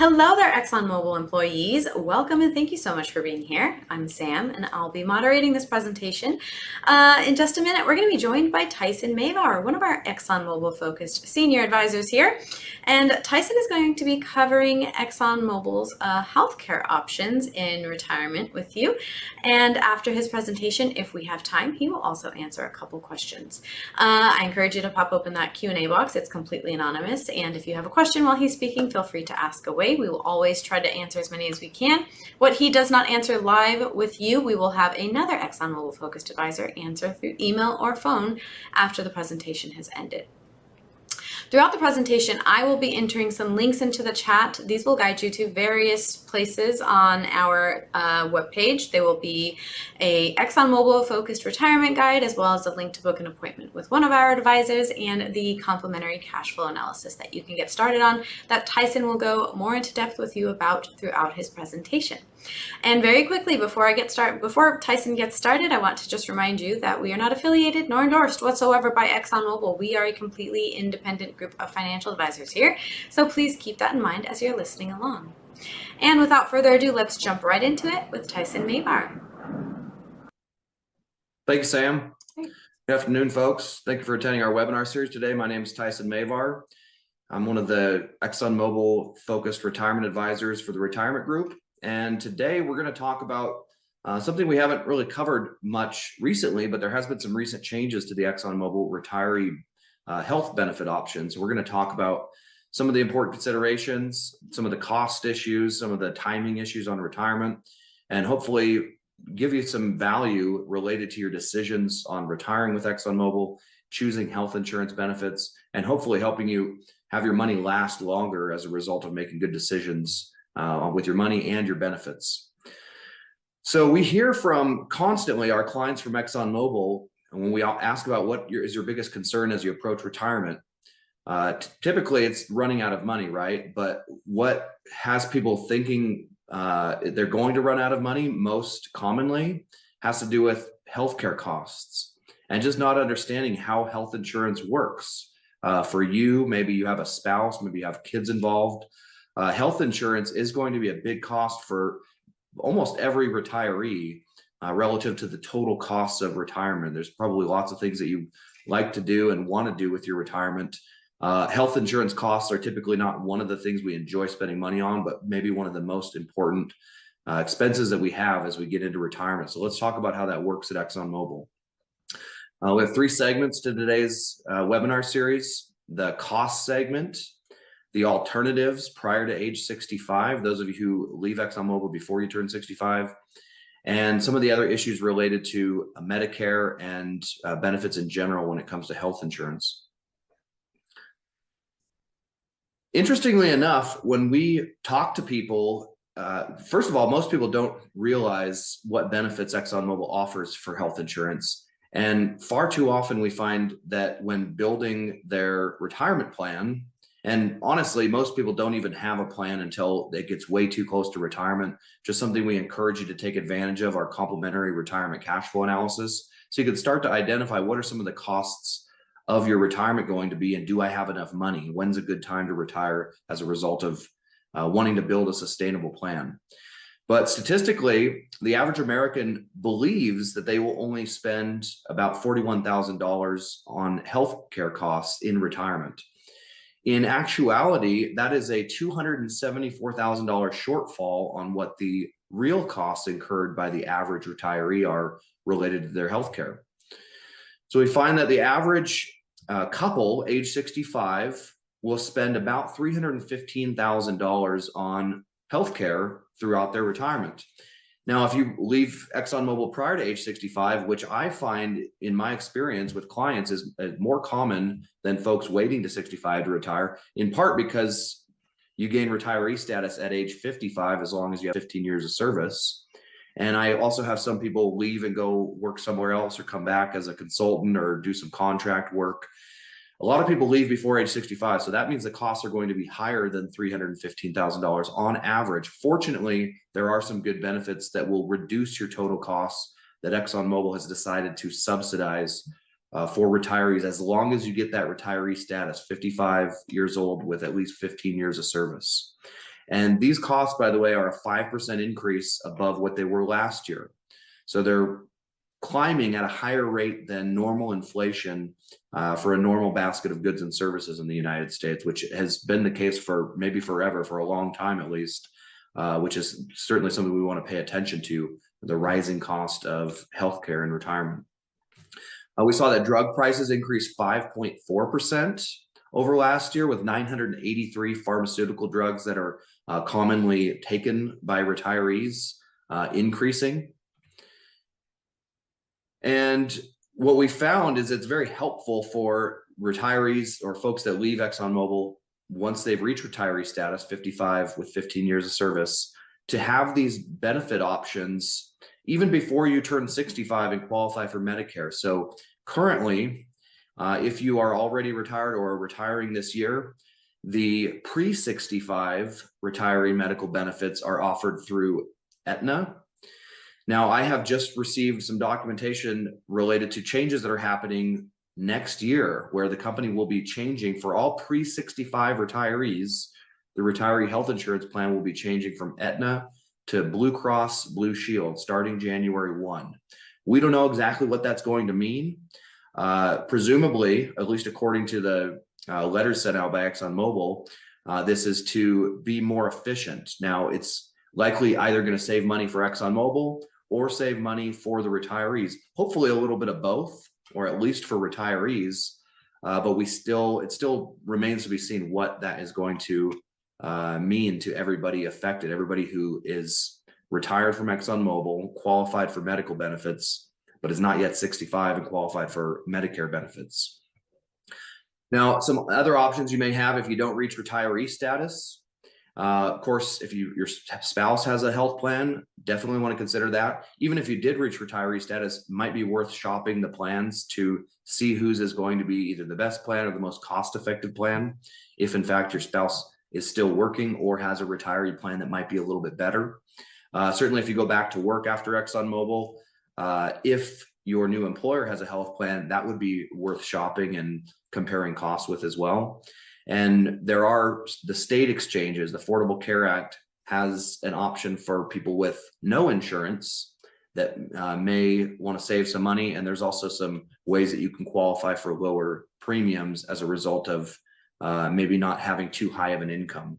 Hello there, ExxonMobil employees. Welcome and thank you so much for being here. I'm Sam and I'll be moderating this presentation. In just a minute, we're going to be joined by Tyson Mavar, one of our ExxonMobil focused senior advisors here. And Tyson is going to be covering ExxonMobil's healthcare options in retirement with you. And after his presentation, if we have time, he will also answer a couple questions. I encourage you to pop open that Q&A box. It's completely anonymous. And if you have a question while he's speaking, feel free to ask away. We will always try to answer as many as we can. What he does not answer live with you, we will have another ExxonMobil focused advisor answer through email or phone after the presentation has ended. Throughout the presentation, I will be entering some links into the chat. These will guide you to various places on our webpage. They will be a ExxonMobil focused retirement guide, as well as a link to book an appointment with one of our advisors and the complimentary cash flow analysis that you can get started on that Tyson will go more into depth with you about throughout his presentation. And very quickly, before Tyson gets started, I want to just remind you that we are not affiliated nor endorsed whatsoever by ExxonMobil. We are a completely independent group of financial advisors here, so please keep that in mind as you're listening along. And without further ado, let's jump right into it with Tyson Mavar. Thank you, Sam. Good afternoon, folks. Thank you for attending our webinar series today. My name is Tyson Mavar. I'm one of the ExxonMobil focused retirement advisors for the retirement group. And today we're going to talk about something we haven't really covered much recently, but there has been some recent changes to the ExxonMobil retiree health benefit options. We're going to talk about some of the important considerations, some of the cost issues, some of the timing issues on retirement, and hopefully give you some value related to your decisions on retiring with ExxonMobil, choosing health insurance benefits, and hopefully helping you have your money last longer as a result of making good decisions with your money and your benefits. So we hear from constantly our clients from ExxonMobil, and when we ask about what is your biggest concern as you approach retirement, typically it's running out of money, right? But what has people thinking they're going to run out of money most commonly has to do with healthcare costs and just not understanding how health insurance works. For you, maybe you have a spouse, maybe you have kids involved. Health insurance is going to be a big cost for almost every retiree relative to the total costs of retirement. There's probably lots of things that you like to do and want to do with your retirement. Health insurance costs are typically not one of the things we enjoy spending money on, but maybe one of the most important expenses that we have as we get into retirement. So let's talk about how that works at ExxonMobil. We have three segments to today's webinar series: the cost segment, the alternatives prior to age 65, those of you who leave ExxonMobil before you turn 65, and some of the other issues related to Medicare and benefits in general when it comes to health insurance. Interestingly enough, when we talk to people, first of all, most people don't realize what benefits ExxonMobil offers for health insurance. And far too often we find that when building their retirement plan, and honestly, most people don't even have a plan until it gets way too close to retirement. Just something we encourage you to take advantage of, our complimentary retirement cash flow analysis. So you can start to identify what are some of the costs of your retirement going to be, and do I have enough money? When's a good time to retire as a result of wanting to build a sustainable plan? But statistically, the average American believes that they will only spend about $41,000 on healthcare costs in retirement. In actuality, that is a $274,000 shortfall on what the real costs incurred by the average retiree are related to their healthcare. So we find that the average couple age 65 will spend about $315,000 on healthcare throughout their retirement. Now, if you leave ExxonMobil prior to age 65, which I find in my experience with clients is more common than folks waiting to 65 to retire, in part because you gain retiree status at age 55 as long as you have 15 years of service. And I also have some people leave and go work somewhere else or come back as a consultant or do some contract work. A lot of people leave before age 65, so that means the costs are going to be higher than $315,000 on average. Fortunately, there are some good benefits that will reduce your total costs that ExxonMobil has decided to subsidize for retirees as long as you get that retiree status, 55 years old with at least 15 years of service. And these costs, by the way, are a 5% increase above what they were last year. So they're climbing at a higher rate than normal inflation for a normal basket of goods and services in the United States, which has been the case for maybe forever, for a long time at least, which is certainly something we want to pay attention to, the rising cost of healthcare and retirement. We saw that drug prices increased 5.4% over last year, with 983 pharmaceutical drugs that are commonly taken by retirees increasing. And what we found is it's very helpful for retirees or folks that leave ExxonMobil once they've reached retiree status, 55 with 15 years of service, to have these benefit options even before you turn 65 and qualify for Medicare. So currently, if you are already retired or retiring this year, the pre-65 retiree medical benefits are offered through Aetna. Now, I have just received some documentation related to changes that are happening next year, where the company will be changing for all pre-65 retirees. The retiree health insurance plan will be changing from Aetna to Blue Cross Blue Shield starting January 1. We don't know exactly what that's going to mean. Presumably, at least according to the letters sent out by ExxonMobil, this is to be more efficient. Now, it's likely either going to save money for ExxonMobil or save money for the retirees. Hopefully a little bit of both, or at least for retirees. But it still remains to be seen what that is going to mean to everybody affected, everybody who is retired from ExxonMobil, qualified for medical benefits, but is not yet 65 and qualified for Medicare benefits. Now, some other options you may have if you don't reach retiree status. Of course, if your spouse has a health plan, definitely want to consider that. Even if you did reach retiree status, it might be worth shopping the plans to see whose is going to be either the best plan or the most cost-effective plan. If in fact your spouse is still working or has a retiree plan that might be a little bit better. Certainly if you go back to work after ExxonMobil, if your new employer has a health plan, that would be worth shopping and comparing costs with as well. And there are the state exchanges. The Affordable Care Act has an option for people with no insurance that may want to save some money. And there's also some ways that you can qualify for lower premiums as a result of maybe not having too high of an income.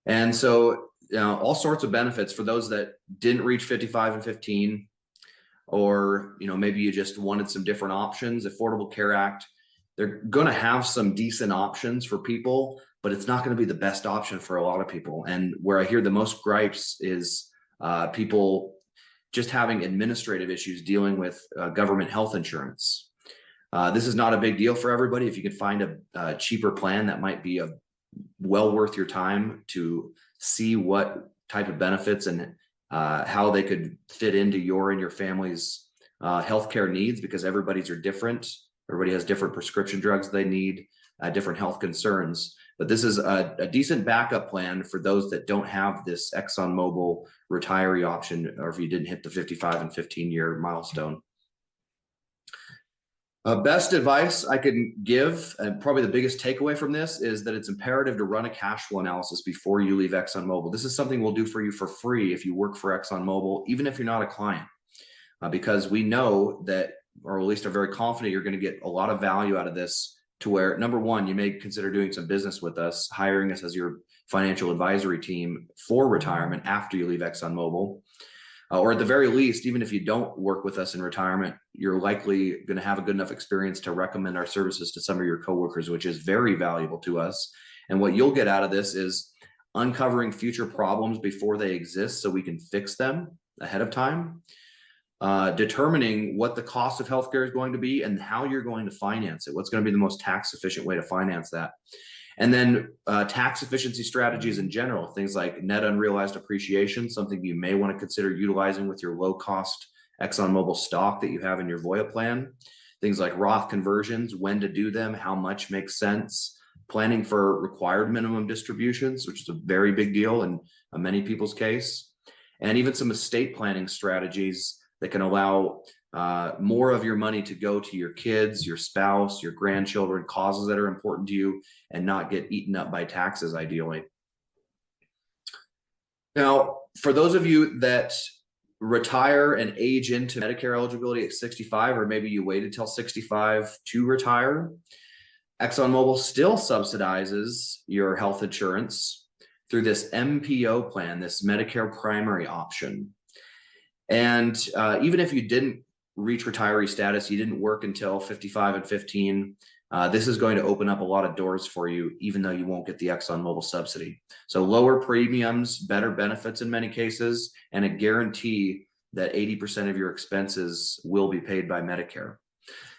And so all sorts of benefits for those that didn't reach 55 and 15, or maybe you just wanted some different options. Affordable Care Act, they're going to have some decent options for people, but it's not going to be the best option for a lot of people. And where I hear the most gripes is people just having administrative issues dealing with government health insurance. This is not a big deal for everybody. If you could find a cheaper plan, that might be well worth your time to see what type of benefits and how they could fit into your and your family's healthcare needs, because everybody's are different. Everybody has different prescription drugs they need, different health concerns. But this is a decent backup plan for those that don't have this ExxonMobil retiree option, or if you didn't hit the 55 and 15-year milestone. Best advice I can give, and probably the biggest takeaway from this, is that it's imperative to run a cash flow analysis before you leave ExxonMobil. This is something we'll do for you for free if you work for ExxonMobil, even if you're not a client, because we know that, or at least are very confident, you're going to get a lot of value out of this, to where, number one, you may consider doing some business with us, hiring us as your financial advisory team for retirement after you leave ExxonMobil. Or at the very least, even if you don't work with us in retirement, you're likely going to have a good enough experience to recommend our services to some of your coworkers, which is very valuable to us. And what you'll get out of this is uncovering future problems before they exist so we can fix them ahead of time, determining what the cost of healthcare is going to be and how you're going to finance it, what's going to be the most tax efficient way to finance that. And then tax efficiency strategies in general, things like net unrealized appreciation, something you may want to consider utilizing with your low cost ExxonMobil stock that you have in your Voya plan. Things like Roth conversions, when to do them, how much makes sense, planning for required minimum distributions, which is a very big deal in many people's case, and even some estate planning strategies that can allow more of your money to go to your kids, your spouse, your grandchildren, causes that are important to you, and not get eaten up by taxes, ideally. Now, for those of you that retire and age into Medicare eligibility at 65, or maybe you waited till 65 to retire, ExxonMobil still subsidizes your health insurance through this MPO plan, this Medicare primary option. And even if you didn't reach retiree status, you didn't work until 55 and 15, this is going to open up a lot of doors for you, even though you won't get the ExxonMobil subsidy. So lower premiums, better benefits in many cases, and a guarantee that 80% of your expenses will be paid by Medicare.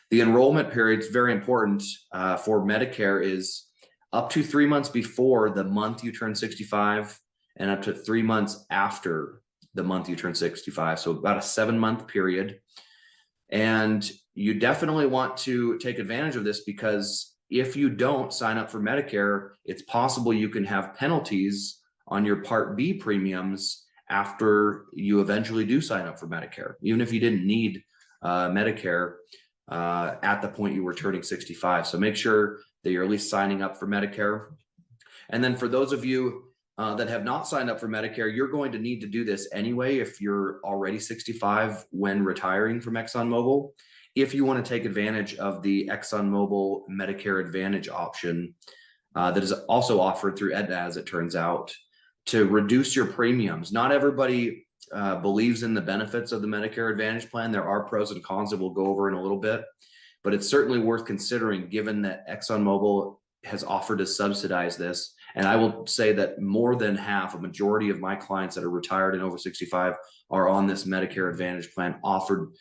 The enrollment period is very important for Medicare, is up to 3 months before the month you turn 65 and up to 3 months after the month you turn 65. So about a 7-month period. And you definitely want to take advantage of this, because if you don't sign up for Medicare, it's possible you can have penalties on your Part B premiums after you eventually do sign up for Medicare, even if you didn't need Medicare at the point you were turning 65. So make sure that you're at least signing up for Medicare. And then for those of you that have not signed up for Medicare, you're going to need to do this anyway if you're already 65 when retiring from ExxonMobil. If you want to take advantage of the ExxonMobil Medicare Advantage option that is also offered through Aetna, as it turns out, to reduce your premiums. Not everybody believes in the benefits of the Medicare Advantage plan. There are pros and cons that we'll go over in a little bit, but it's certainly worth considering given that ExxonMobil has offered to subsidize this. And I will say that more than half, a majority of my clients that are retired and over 65 are on this Medicare Advantage plan offered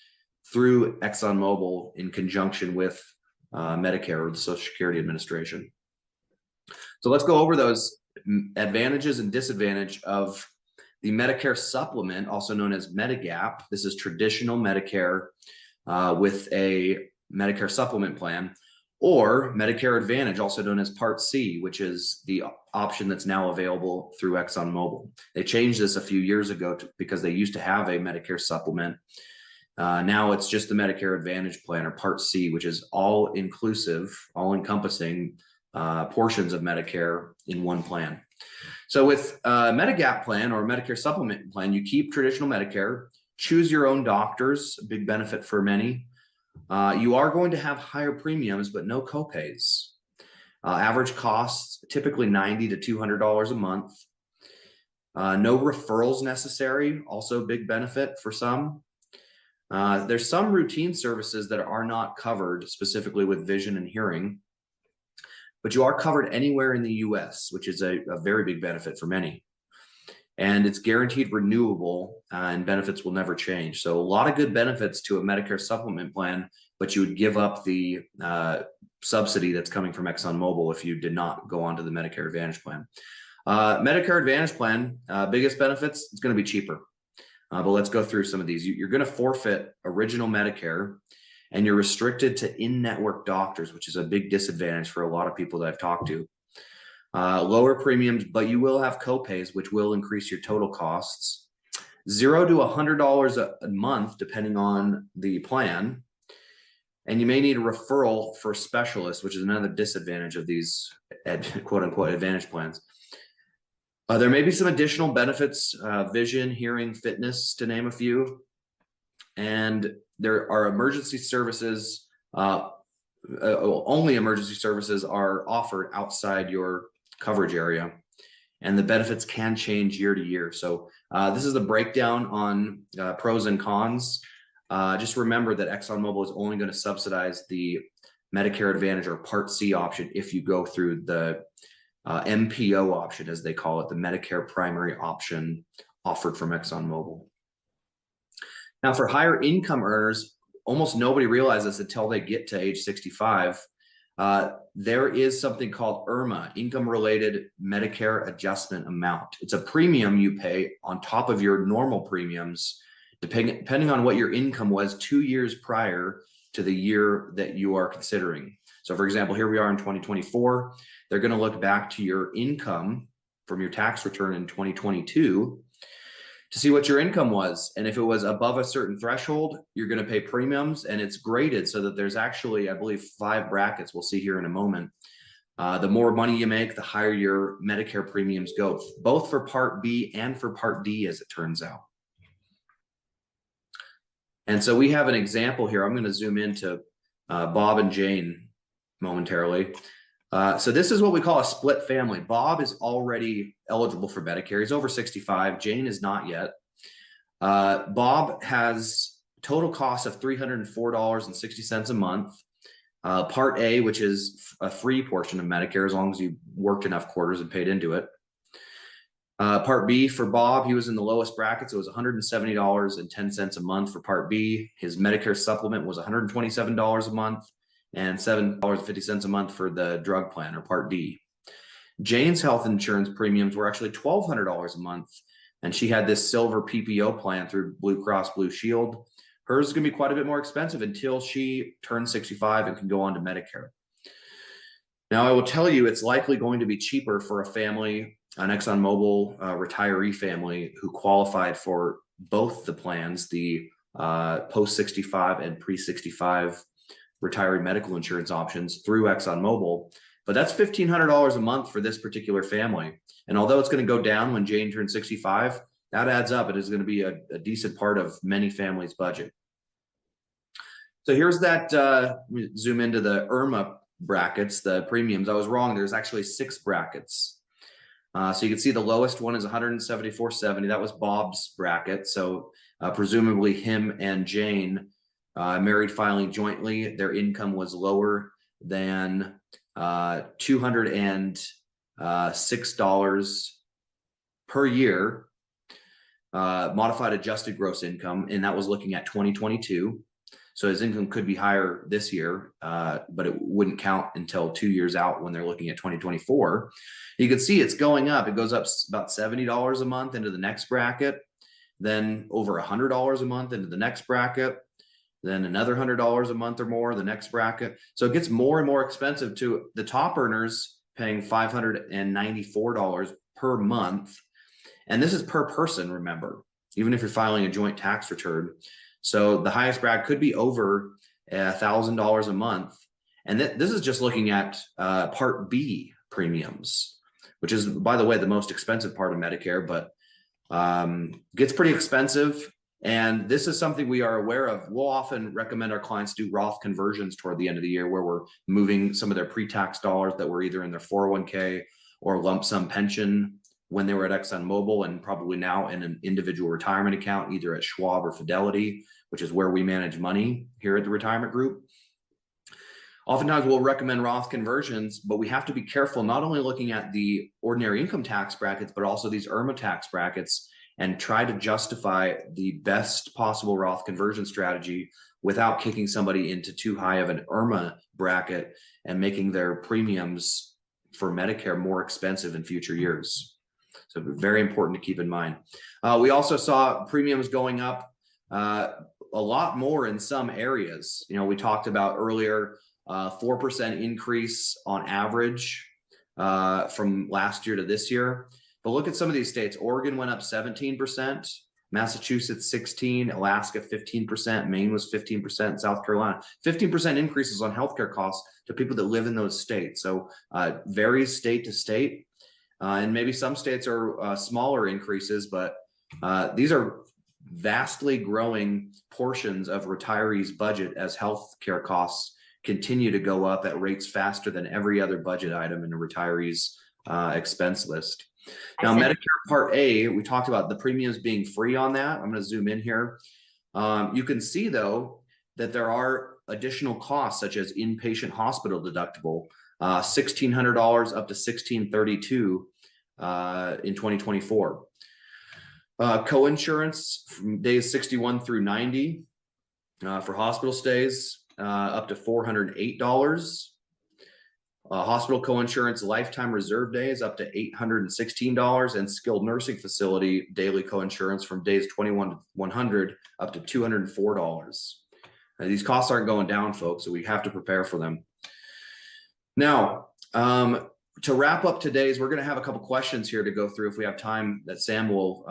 through ExxonMobil in conjunction with Medicare, or the Social Security Administration. So let's go over those advantages and disadvantages of the Medicare supplement, also known as Medigap. This is traditional Medicare with a Medicare supplement plan, or Medicare Advantage, also known as Part C, which is the option that's now available through ExxonMobil. They changed this a few years ago because they used to have a Medicare supplement. Now it's just the Medicare Advantage plan, or Part C, which is all inclusive, all encompassing portions of Medicare in one plan. So with Medigap plan or Medicare supplement plan, you keep traditional Medicare, choose your own doctors, a big benefit for many. You are going to have higher premiums, but no copays. Average costs typically $90 to $200 a month. No referrals necessary, also a big benefit for some. There's some routine services that are not covered, specifically with vision and hearing, but you are covered anywhere in the US, which is a very big benefit for many. And it's guaranteed renewable, and benefits will never change. So a lot of good benefits to a Medicare supplement plan, but you would give up the subsidy that's coming from ExxonMobil if you did not go onto the Medicare Advantage plan. Medicare Advantage plan, biggest benefits, it's going to be cheaper. But let's go through some of these. You're going to forfeit original Medicare, and you're restricted to in-network doctors, which is a big disadvantage for a lot of people that I've talked to. Lower premiums, but you will have copays, which will increase your total costs. $0 to $100 a month, depending on the plan. And you may need a referral for specialists, which is another disadvantage of these quote unquote advantage plans. There may be some additional benefits, vision, hearing, fitness, to name a few. And there are emergency services, only emergency services are offered outside your coverage area, and the benefits can change year to year. So this is the breakdown on pros and cons. Just remember that ExxonMobil is only going to subsidize the Medicare Advantage or Part C option if you go through the MPO option, as they call it, the Medicare primary option offered from ExxonMobil. Now, for higher income earners, almost nobody realizes until they get to age 65, there is something called IRMA, Income Related Medicare Adjustment Amount. It's a premium you pay on top of your normal premiums, depending on what your income was 2 years prior to the year that you are considering. So for example, here we are in 2024. They're going to look back to your income from your tax return in 2022 to see what your income was. And if it was above a certain threshold, you're going to pay premiums, and it's graded so that there's actually, I believe, 5 brackets we'll see here in a moment. The more money you make, the higher your Medicare premiums go, both for Part B and for Part D, as it turns out. And so we have an example here. I'm going to zoom into Bob and Jane momentarily. So this is what we call a split family. Bob is already eligible for Medicare. He's over 65. Jane is not yet. Bob has total cost of $304.60 a month. Part A, which is a free portion of Medicare, as long as you worked enough quarters and paid into it. Part B for Bob, he was in the lowest bracket, so it was $170.10 a month for Part B. His Medicare supplement was $127 a month and $7.50 a month for the drug plan, or Part D. Jane's health insurance premiums were actually $1,200 a month, and she had this silver PPO plan through Blue Cross Blue Shield. Hers is going to be quite a bit more expensive until she turns 65 and can go on to Medicare. Now, I will tell you, it's likely going to be cheaper for a family, an ExxonMobil retiree family who qualified for both the plans, the post-65 and pre-65 retiree medical insurance options through ExxonMobil. But that's $1,500 a month for this particular family. And although it's going to go down when Jane turns 65, that adds up. It is going to be a decent part of many families' budget. So here's that, zoom into the IRMA brackets, the premiums. I was wrong. There's actually 6 brackets. So you can see the lowest one is $174.70. That was Bob's bracket. So presumably him and Jane married filing jointly. Their income was lower than $206 per year, modified adjusted gross income, and that was looking at 2022. So his income could be higher this year, but it wouldn't count until 2 years out when they're looking at 2024. You can see it's going up. It goes up about $70 a month into the next bracket, then over $100 a month into the next bracket, then another $100 a month or more, the next bracket. So it gets more and more expensive to the top earners, paying $594 per month. And this is per person, remember, even if you're filing a joint tax return. So the highest bracket could be over $1,000 a month. And this is just looking at Part B premiums, which is, by the way, the most expensive part of Medicare, but gets pretty expensive. And this is something we are aware of. We'll often recommend our clients do Roth conversions toward the end of the year, where we're moving some of their pre-tax dollars that were either in their 401k or lump sum pension when they were at ExxonMobil, and probably now in an individual retirement account, either at Schwab or Fidelity, which is where we manage money here at the retirement group. Oftentimes we'll recommend Roth conversions, but we have to be careful, not only looking at the ordinary income tax brackets, but also these IRMA tax brackets, and try to justify the best possible Roth conversion strategy without kicking somebody into too high of an IRMA bracket and making their premiums for Medicare more expensive in future years. So very important to keep in mind. We also saw premiums going up a lot more in some areas. You know, we talked about earlier, 4% increase on average from last year to this year. But look at some of these states. Oregon went up 17%, Massachusetts 16%, Alaska 15%, Maine was 15%, South Carolina 15% increases on healthcare costs to people that live in those states. So varies state to state, and maybe some states are smaller increases, but these are vastly growing portions of retirees' budget as healthcare costs continue to go up at rates faster than every other budget item in a retiree's expense list. Now, Medicare Part A, we talked about the premiums being free on that. I'm going to zoom in here. You can see, though, that there are additional costs, such as inpatient hospital deductible, $1,600 up to $1,632 in 2024. Co-insurance from days 61 through 90 for hospital stays, up to $408. Hospital co-insurance lifetime reserve days up to $816, and skilled nursing facility daily co-insurance from days 21 to 100 up to $204. Now, these costs aren't going down, folks, so we have to prepare for them. Now, to wrap up today's, we're going to have a couple questions here to go through if we have time that Sam will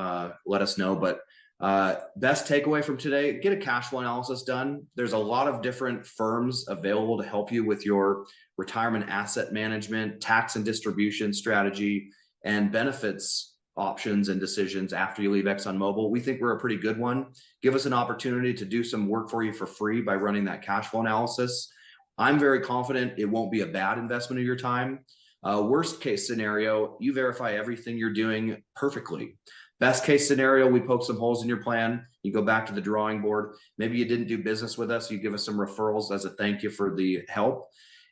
let us know. But Best takeaway from today, get a cash flow analysis done. There's a lot of different firms available to help you with your retirement asset management, tax and distribution strategy, and benefits options and decisions after you leave ExxonMobil. We think we're a pretty good one. Give us an opportunity to do some work for you for free by running that cash flow analysis. I'm very confident it won't be a bad investment of your time. Worst case scenario, you verify everything you're doing perfectly. Best case scenario, we poke some holes in your plan. You go back to the drawing board. Maybe you didn't do business with us. You give us some referrals as a thank you for the help.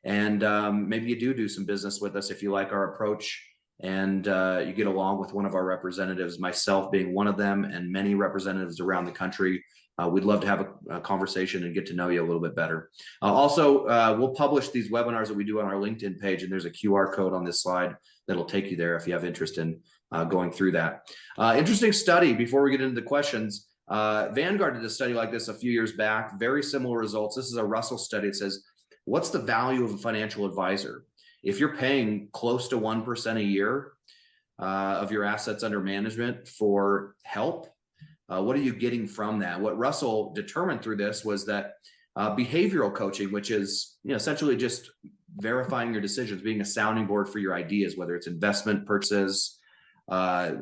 And maybe you do some business with us if you like our approach and you get along with one of our representatives, myself being one of them, and many representatives around the country. We'd love to have a conversation and get to know you a little bit better. Also, we'll publish these webinars that we do on our LinkedIn page, and there's a QR code on this slide that'll take you there if you have interest in going through that. Interesting study before we get into the questions. Vanguard did a study like this a few years back, very similar results. This is a Russell study. It says, what's the value of a financial advisor? If you're paying close to 1% a year of your assets under management for help, what are you getting from that? What Russell determined through this was that behavioral coaching, which is essentially just verifying your decisions, being a sounding board for your ideas, whether it's investment purchases,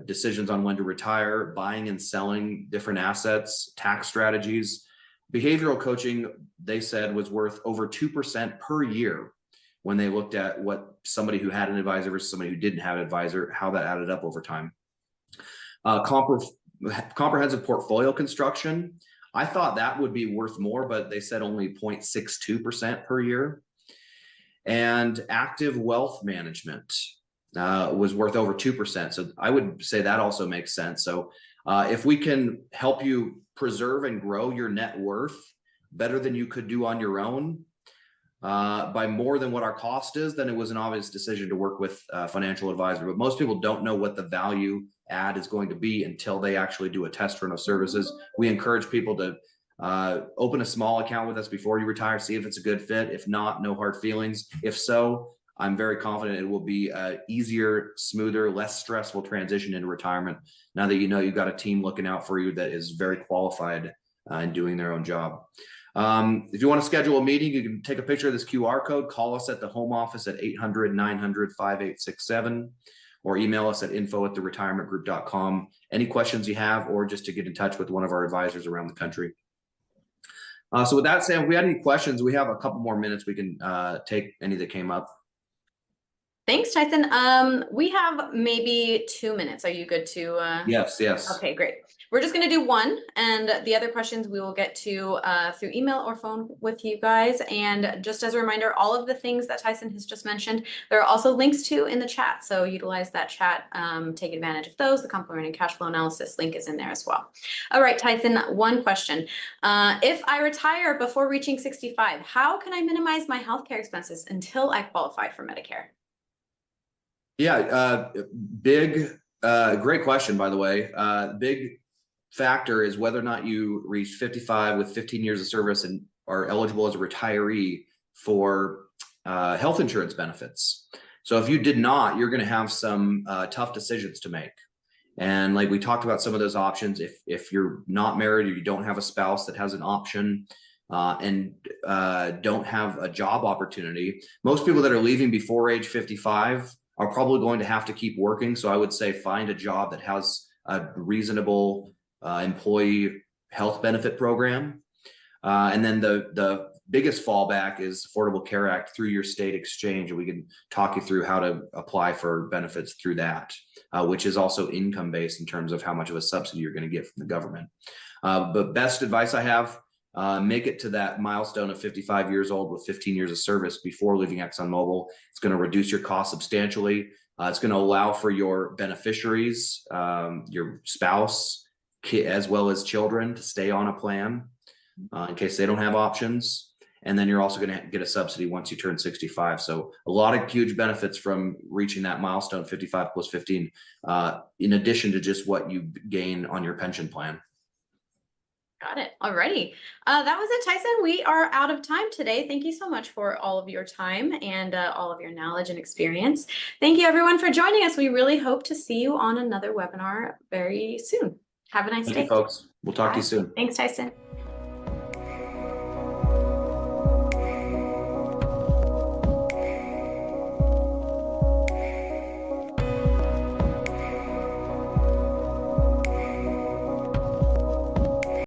decisions on when to retire, buying and selling different assets, tax strategies. Behavioral coaching, they said, was worth over 2% per year when they looked at what somebody who had an advisor versus somebody who didn't have an advisor, how that added up over time. Comprehensive portfolio construction, I thought that would be worth more, but they said only 0.62% per year. And active wealth management was worth over 2%. So I would say that also makes sense. So if we can help you preserve and grow your net worth better than you could do on your own by more than what our cost is, then it was an obvious decision to work with a financial advisor. But most people don't know what the value add is going to be until they actually do a test run of services. We encourage people to open a small account with us before you retire, see if it's a good fit. If not, no hard feelings. If so, I'm very confident it will be an easier, smoother, less stressful transition into retirement now that you know you've got a team looking out for you that is very qualified in doing their own job. If you want to schedule a meeting, you can take a picture of this QR code, call us at the home office at 800-900-5867, or email us at info@theretirementgroup.com. Any questions you have, or just to get in touch with one of our advisors around the country. So with that, Sam, if we had any questions, we have a couple more minutes. We can take any that came up. Thanks, Tyson. We have maybe 2 minutes. Are you good to? Yes. Okay, great. We're just going to do one, and the other questions we will get to through email or phone with you guys. And just as a reminder, all of the things that Tyson has just mentioned, there are also links to in the chat. So utilize that chat, take advantage of those. The complementary cash flow analysis link is in there as well. All right, Tyson, one question. If I retire before reaching 65, how can I minimize my healthcare expenses until I qualify for Medicare? Yeah, great question, by the way. Big factor is whether or not you reach 55 with 15 years of service and are eligible as a retiree for health insurance benefits. So if you did not, you're going to have some tough decisions to make. And like we talked about some of those options, if you're not married or you don't have a spouse that has an option and don't have a job opportunity, most people that are leaving before age 55 are probably going to have to keep working. So I would say find a job that has a reasonable employee health benefit program. And then the biggest fallback is Affordable Care Act through your state exchange. And we can talk you through how to apply for benefits through that, which is also income-based in terms of how much of a subsidy you're going to get from the government. But best advice I have, make it to that milestone of 55 years old with 15 years of service before leaving ExxonMobil. It's going to reduce your costs substantially. It's going to allow for your beneficiaries, your spouse, as well as children to stay on a plan in case they don't have options. And then you're also going to get a subsidy once you turn 65. So a lot of huge benefits from reaching that milestone, 55 plus 15, in addition to just what you gain on your pension plan. Got it. Alrighty. That was it, Tyson. We are out of time today. Thank you so much for all of your time and all of your knowledge and experience. Thank you, everyone, for joining us. We really hope to see you on another webinar very soon. Have a nice Thank day. you, folks. We'll talk to you Bye. soon. Thanks, Tyson.